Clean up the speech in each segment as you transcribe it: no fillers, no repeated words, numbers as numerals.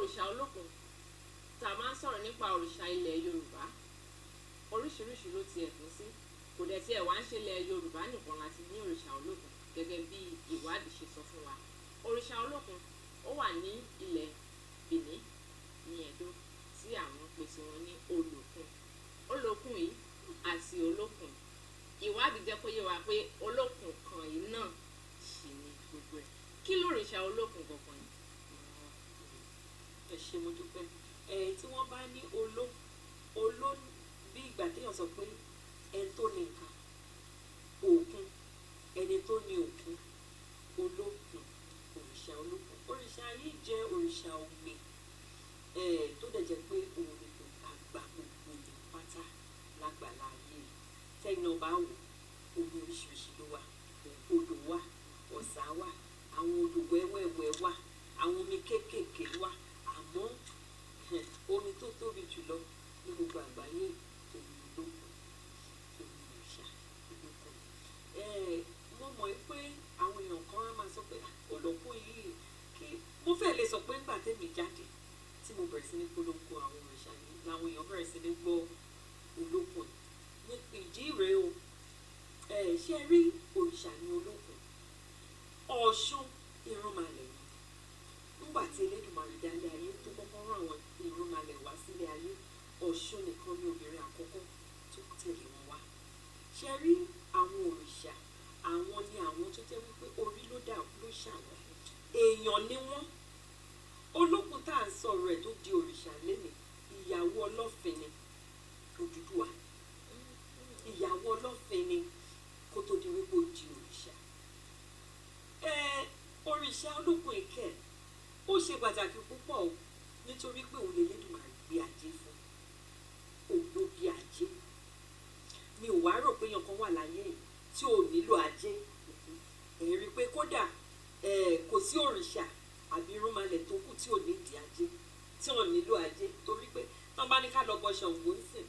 òrìṣà olókun tá a máa ń sọ̀rọ̀ nípa òrìṣà ilẹ̀ Yorùbá oríṣiríṣi ló tiẹ̀ pín sí kò dẹ̀ tiẹ̀ wá ń ṣe ilẹ̀ Yorùbá nìkan láti ní òrìṣà olókun gẹ́gẹ́ bí ìwádìí ṣe sọ fún wa òrìṣà olókun ó wà ní ilẹ̀ Benin ní Ẹdó tí àwọn pèsè wọn ní Olókun Olókun yìí àti Olókun ìwádìí jẹ́ kó yé wa pé Olókun kan yìí náà ṣì ní gbogbo ẹ̀ kí lóríṣà Olókun gangan yìí. ẹ ṣé mo dúpẹ́ tí wọ́n bá ní bí ìgbà téèyàn sọ pé ẹni tó ní nǹkan òkun ẹni tó ní òkun Olókun òrìṣà Olókun òrìṣà yìí jẹ́ òrìṣà omi tó dẹ̀ jẹ́ pé òun ni àgbà gbogbo ní pátá lágbàlá ayé tẹ́yìn náà bá wò omi oríṣiríṣi ló wà odò wà ọ̀sà wà àwọn odò wẹ́wẹ́wẹ́ wà àwọn omi kéékèèké wà àmọ́ omi tó tóbi jùlọ ní gbogbo àgbáyé omi Olókun omi òrìṣà Olókun mo mọ̀ pé àwọn èèyàn kan á máa sọ pé Olókun yìí kí mo fẹ́ lè sọ pé nígbà tẹ́mi jáde tí mo bẹ̀rẹ̀ sí ní polongo àwọn òrìṣà yìí làwọn èèyàn bẹ̀rẹ̀ sí ní gbọ́ Olókun ní ìdí rèé o ṣé ẹ rí òrìṣà ní Olókun Ọ̀ṣun ìrúnmalẹ̀ ni nígbà tí Elédùmarè dálé ayé tó kọ́kọ́ rán àwọn ìrúnmalẹ̀ wá sílé ayé Ọ̀ṣun nìkan ní obìnrin àkọ́kọ́ tó tẹ̀lé wọn wá ṣé rí àwọn òrìṣà àwọn ni àwọn tó jẹ́ wípé orí ló ṣàwọn èèyàn ni wọ́n Olókun tá à ń sọ̀rọ̀ ẹ̀ tó di òrìṣà lénìí ìyàwó Ọlọ́fin ni Odùduwà ìyàwó Ọlọ́fin ni kó tó di wípé ó di òrìṣà òrìṣà Olókun ìkẹ́ ó ṣe pàtàkì púpọ̀ o nítorí pé òun lè Elédùmarè gbé ajé fún òun ló bí ajé mi ò wá rò pé èèyàn kan wà láyé tí ò nílò ajé rí i pé kódà kò sí òrìṣà àbí irúnmalẹ̀ tó kù tí ò ní ìdí ajé tí ò nílò ajé torí pé tán bá ní ká lọ bọ Ṣàngó ń sìn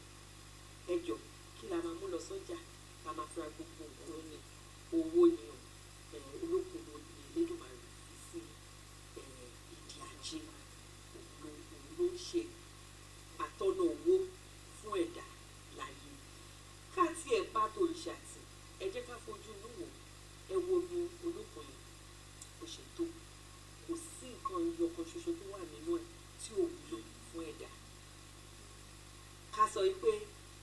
ẹjọ́ kí la máa mú lọ sọ́jà la máa fura gbogbo nǹkan ní owó ni o Olókun ló ní Elédùmarè sí ìdí ajé òun ló ń ṣe àtọ́nà owó fún ẹ̀dá láyé ká tiẹ̀ bá tòrìṣà tì ẹ jẹ́ ká fojú inú wò ẹ wo ni Olókun yìí kò ṣe tó kò sí nǹkan ìyọkan ṣoṣo tó wà nínú ẹ̀ tí ò wúlò fún ẹ̀dá ká sọ pé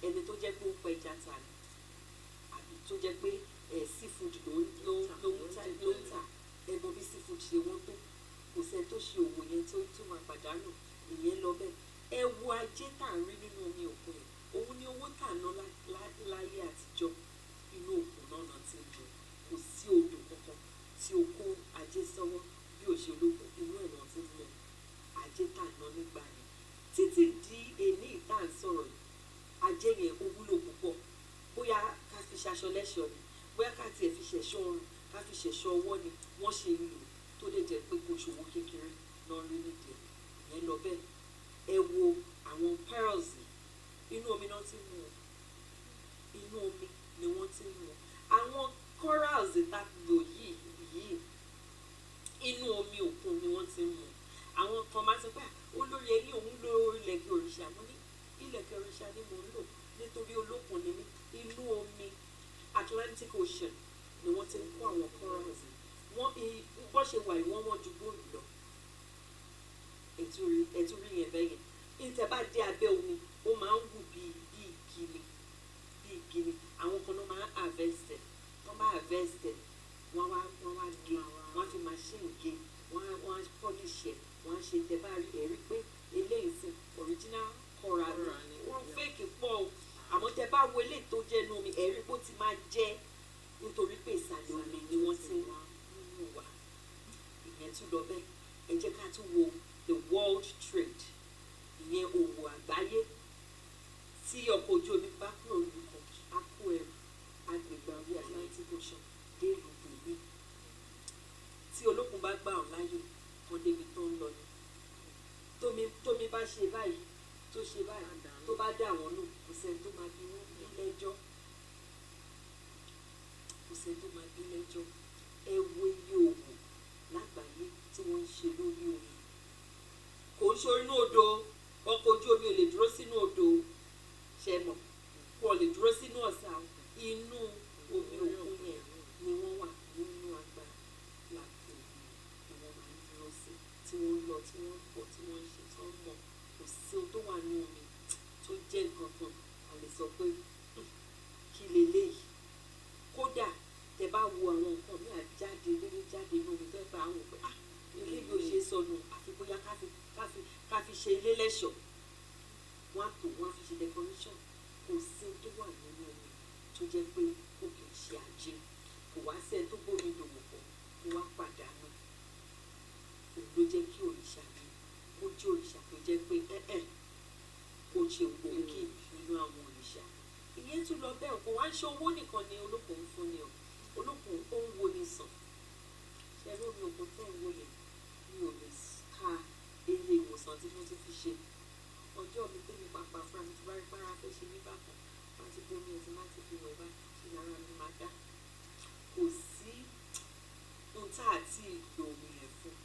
ẹni tó jẹ́ pé ó pẹ ẹja tà ní àbí tó jẹ́ pé seafood ló ń tà ẹ̀gbọ́n bí seafood ṣe wọ́n tó kò sẹ́ni tó ṣe òwò yẹn tó máa pàdánù ìyẹn lọ bẹ́ẹ̀ ẹ wo ajé tá à ń rí nínú omi òkun yẹn òun ni owó tà ná láyé àtijọ́ inú òkun náà ti ń lọ kò sí odò kankan tí o kó ajé sọ́wọ́ bí o ṣe Olókun inú ẹ̀ náà ti ń lọ ajé tà ná nígbà yẹn títí di èní ìta à ń sọ̀rọ̀ yìí ajé yẹn ó wúlò púpọ̀ bóyá ká fi ṣaṣọ lẹ́ṣọ̀ ni bóyá ká tiẹ̀ fi ṣẹ̀ṣọ́ ọrùn ká fi ṣẹ̀ṣọ́ ọwọ́ ni wọ́n ṣe ń lò tó lè jẹ́ pé kò ṣòwò kékeré náà rí nídìí ìyẹn lọ bẹ́ẹ̀ ẹ wo àwọn pearls inú omi náà ti ń mu inú omi ni wọ́n ti ń mu àwọn corals tá lò yìí inú omi òkun ni wọ́n ti ń mu àwọn kan máa ń sọ pé olórí ẹni òun lo ilẹ̀kẹ̀ òrìṣà mo ní ilẹ̀kẹ̀ òrìṣà ni mò ń lò nítorí Olókun ni mí inú omi Atlantic Ocean ni wọ́n ti ń kó àwọn corals bọ́ ṣe wà yìí wọ́n ju góòlù lọ ẹ̀tú rí yẹn bẹ́yẹn ìtẹ̀ bá dé abẹ́ omi ó máa ń wù bí igi ni àwọn kan náà máa ń harvest wọ́n bá harvest wọ́n wá gé wọ́n fi machine gé wọ́n polish ẹ̀ wọ́n ṣe tẹ̀ bá rí ẹ̀rí pé eléyìí sí original coral wọ́n fake pọ̀ o àmọ́ tẹ̀ bá wo eléyìí tó jẹ́ inú omi ẹ̀rí pé ó ti máa jẹ́ nítorí pé ìsàlẹ̀ omi ni wọ́n ti ń wù wá ìyẹn tún lọ bẹ́ẹ̀ ẹ jẹ́ ká tún wo the world trade ìyẹn òwò àgbáyé tí ọkọ̀ ojú omi bá kúrò níbi kan á kó ẹrù agbègbè orí Atlantic Ocean dé ìlú bòmí tí Olókun bá gbà ọ́n láyè kan débi tó ń lọ ni tómi bá ṣe báyìí tó ṣe báyìí tó bá dà wọ́n nù kò sẹ́ni tó máa bí wọ́n bí lẹ́jọ́ kò sẹ́ni tó máa bí lẹ́jọ́ ẹ wo iye òwò lágbàáyé tí wọ́n ń ṣe lórí omi kò ń ṣe inú odò ọkọ̀ ojú omi ò lè dúró sínú odò ṣe mọ̀ wọn lè dúró sínú ọ̀sà inú omi òkun yẹn ni wọ́n wà nínú agbára láti ni wọ́n máa ń dúró sí tí wọ́n lọ tí wọ́n pọ̀ tí wọ́n ń ṣe tí wọ́n mọ̀ kò sí ohun tó wà ní omi tó jẹ́ nǹkan kan a lè sọ pé kí leléyìí kódà tẹ bá wo àwọn nǹkan mi àjáde lédè jáde ní omi tó bá àwọn pé ilé bí o ṣe sọnù àfi bóyá ká fi ṣe ilé lẹ́ṣọ̀ọ́ wọ́n á tò wọ́n á fi ṣe decoration kò sí tó wà nínú omi tó jẹ́ pé kò kì í ṣe ajé kò wá sẹ́ni tó gbómi dòwò pọ̀ kó wá pàdánù òun ló jẹ́ kí òrìṣà mi ó jẹ́ òrìṣà tó jẹ́ pé kò ṣe gbòógì nínú àwọn òrìṣà ìyẹn tún lọ bẹ́ẹ̀ kò wá ń ṣe owó nìkan ni Olókun ń fún ni o Olókun ó ń wo ni sàn ṣe lómi òkun tẹ́ ń wò yẹn mi ò lè ka iye ìwòsàn tí mo ti fi ṣe ọjọ́ mi tẹ́mi pàápàá fúnra mi ti bá rí para fẹ́ ṣe ní bákan láti bomi ẹ̀sìn láti fi wẹ̀ bá ṣe lára mi máa dá kò sí ohun tá àti ìlò omi yẹn fún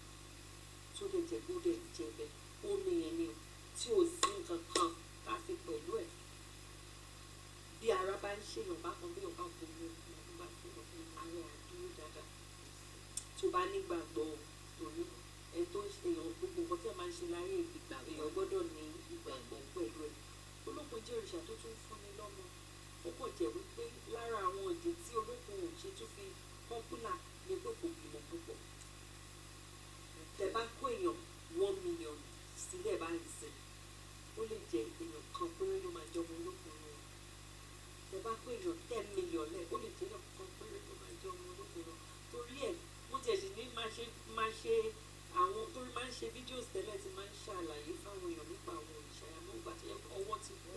tó lè jẹ́ kó dẹ̀ jẹ́ bẹ́ẹ̀ omi yẹn ni tí ò sí nǹkan kan ká fi pẹ̀lú ẹ̀ bí ara bá ń ṣèyàn bákan bí ọba bomi ọdún bá fi ọdún ara àdúró dáadáa tó bá nígbàgbọ́ torí ẹni tó ń ṣèyàn gbogbo nǹkan tí a máa ń ṣe láyé ìgbà èèyàn gbọ́dọ̀ ní ìgbàgbọ́ pẹ̀lú ẹ̀ Olókun jẹ́ òrìṣà tó tún fúnni lọ́mọ ó kàn jẹ́ wípé lára àwọn ìdí tí Olókun ò ṣe tún fi pọ́pùlà ní pé kò bímọ púpọ̀ tẹ́ bá kó èèyàn 1 million sílẹ̀ báyìí sí ó lè jẹ́ èèyàn kan péré ló máa jọmọ Olókun lọ tẹ́ bá kó èèyàn 10 million lẹ̀ ó lè jẹ́ èèyàn kan péré ló máa jọmọ Olókun lọ torí ẹ̀ mo tẹ̀sí ní máa ṣe àwọn tó máa ń ṣe fídíòs tẹ́lẹ̀ tí máa ń ṣàlàyé fáwọn èèyàn nípa àwọn òrìṣà àmọ́ ìgbà tó yẹ kó ọwọ́ ti kú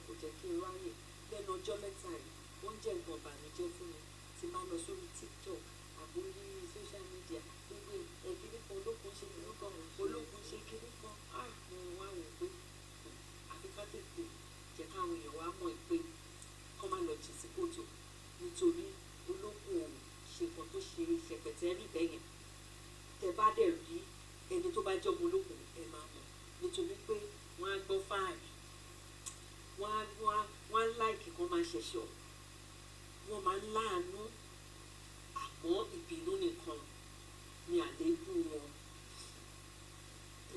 kò jẹ́ kí n ráyè lẹ́nu ọjọ́ mẹ́ta yìí ó ń jẹ́ nǹkan ìbànújẹ́ fún mi tí máa lọ sórí TikTok àbórí social media gbogbo ẹ̀kíní kan Olókun ṣe kíní kan Olókun ṣe kíní kan mo wá wò pé àfi ká tètè jẹ́ káwọn èèyàn wá mọ̀ pé kọ́ máa lọ jì sí kòtò nítorí Olókun ò ṣe nǹkan tó ṣe ṣẹpẹtẹ rí bẹ́yẹn tẹ bá dẹ̀ rí ẹni tó bá jọmọ Olókun ẹ máa mọ̀ nítorí pé wọ́n á gbọ́ fáàrí wọ́n á láìkì kan máa ṣẹ̀ṣọ́ wọ́n máa ń láàánú àmọ́ ìbínú nìkan ni àléébù wọn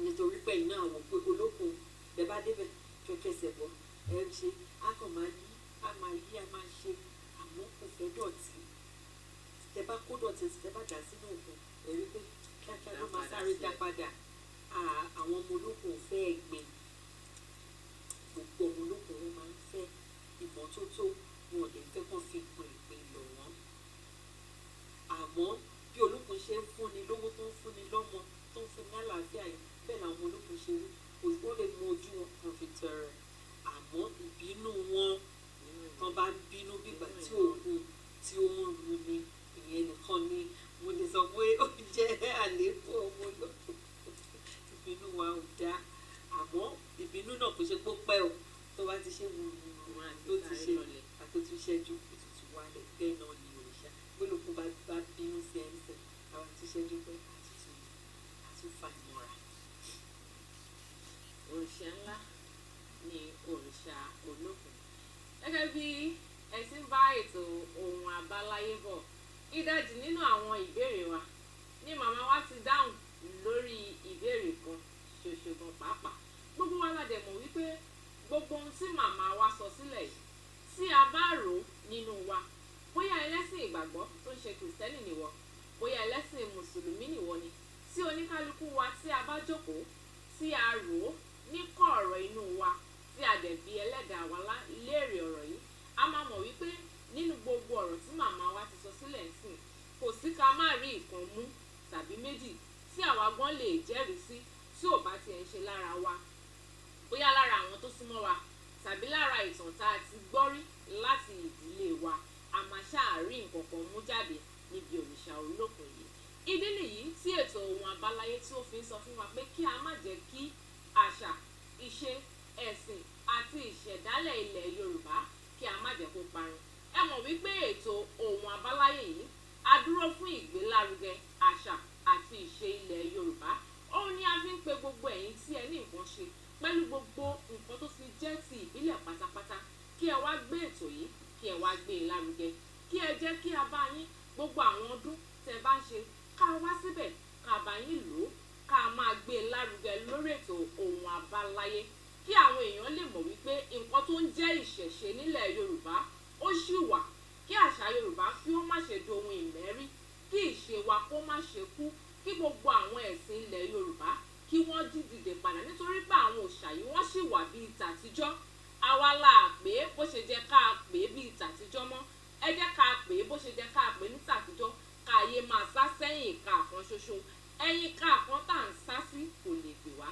nítorí pé iná àwọn pé Olókun bẹ́ẹ̀ bá débẹ̀ kẹkẹsẹ̀ bọ̀ ẹ ṣe á kàn máa yí á máa ṣe àmọ́ kò fẹ́ dọ̀tí tẹ bá kó dọ̀tí tẹ bá dà sínú òkun ẹ rí pé kíákíá ló máa sáré dá padà àwọn ọmọ Olókun ò fẹ́ ẹ̀gbin gbogbo ọmọ Olókun wọn máa ń fẹ́ ìmọ́tótó wọn ò lè fẹ́ kán fi pin lọ wọ́n àmọ́ bí Olókun ṣe ń fúnni lówó tó ń fúnni lọ́mọ tó ń fúnni àlàáfíà yìí bẹ́ẹ̀ làwọn ọmọ Olókun ṣe rí ó lè mú ojú wọn kan fi tẹrẹ àmọ́ ìbínú wọn tán bá ń bínú bígbà tí òògùn tí ó ń ru ni ìyẹn nìkan ni mo lè sọ pé ó jẹ́ àléébù ọmọ Olókun ìbínú wa ò dáa àmọ́ ìbínú náà kò ṣe pé ó pẹ́ o tó bá ti ṣe wùrù tó ti ṣe àtúntúnṣẹ́jú ìtùtù wálẹ̀ bẹ́ẹ̀ náà ni òrìṣà gbólókun bá bínú sí ẹni sẹ́ àwọn àtúnṣẹ́jú pé àtúnfà ìmọ̀ra. Òrìṣà ńlá ni òrìṣà Olókun gẹ́gẹ́ bí ẹ ti ń bá ètò ohun àbáláyé bọ̀ ìdajì nínú àwọn ìbéèrè wa ni màmá wa ti dáhùn lórí ìbéèrè kan ṣoṣo gan pàápàá gbogbo wa la dẹ̀ mọ̀ wípé gbogbo ohun tí màmá wa sọ sílẹ̀ yìí tí a bá rò nínú wa bóyá ẹlẹ́sìn ìgbàgbọ́ tó ń ṣe kìrìsìtẹ́nì nìwọ bóyá ẹlẹ́sìn mùsùlùmí nìwọ ni tí oníkálukú wa tí a bá jókòó tí a rò ó ní kọ̀ọ̀rọ̀ inú wa tí a dẹ̀ bi ẹlẹ́dàá wa léèrè ọ̀rọ̀ yìí a máa mọ̀ wípé nínú gbogbo ọ̀rọ̀ tí màmá wa ti sọ sílẹ̀ sìn kò sí ká má rí ìkan mú tàbí méjì tí àwa gan lè jẹ́rìí sí tí ò bá tiẹ̀ ń ṣe lára wa bóyá lára àwọn tó súnmọ́ wa tàbí lára ìtàn tá a ti gbọ́ rí láti ìdílé wa a máa ṣáàrí nǹkan kan mú jáde níbi òrìṣà Olókun yìí ìdí nìyí tí ètò ohun àbáláyé tí ó fi ń sọ fún wa pé kí a má jẹ́ kí àṣà ìṣe ẹ̀sìn àti ìṣẹ̀dálẹ̀ ilẹ̀ Yorùbá kí a má jẹ́ kó parun ẹ mọ̀ wípé ètò ohun àbáláyé yìí a dúró fún ìgbélárugẹ àṣà àti ìṣe ilẹ̀ Yorùbá òun ni a fi ń pe gbogbo ẹ̀yin tí ẹ ní yín lò ó ká máa gbé e lárugẹ lórí ètò Ohun Àbáláyé kí àwọn èèyàn lè mọ̀ wípé nǹkan tó ń jẹ́ ìṣẹ̀ṣe nílẹ̀ Yorùbá ó ṣì wà, kí àṣà Yorùbá kí ó má ṣe dohun ìmẹ́rí, kí ìṣe wa kó má ṣe kú, kí gbogbo àwọn ẹ̀sìn ilẹ̀ Yorùbá kí wọ́n jí dìde padà nítorí pé àwọn òòṣà yìí wọ́n ṣì wà bíi tàtijọ́. Àwa la pè é bó ṣe jẹ́ ká pè é bíi tàtijọ́ mọ́, ẹ jẹ́ ká pè é bó ṣe jẹ́ ká pè é ní tàtijọ́, ká yé máa sá sẹ́yìn ìka kan ṣoṣo, ẹ̀yìn ìka kan tá à ń sá sí kò lè gbè wá.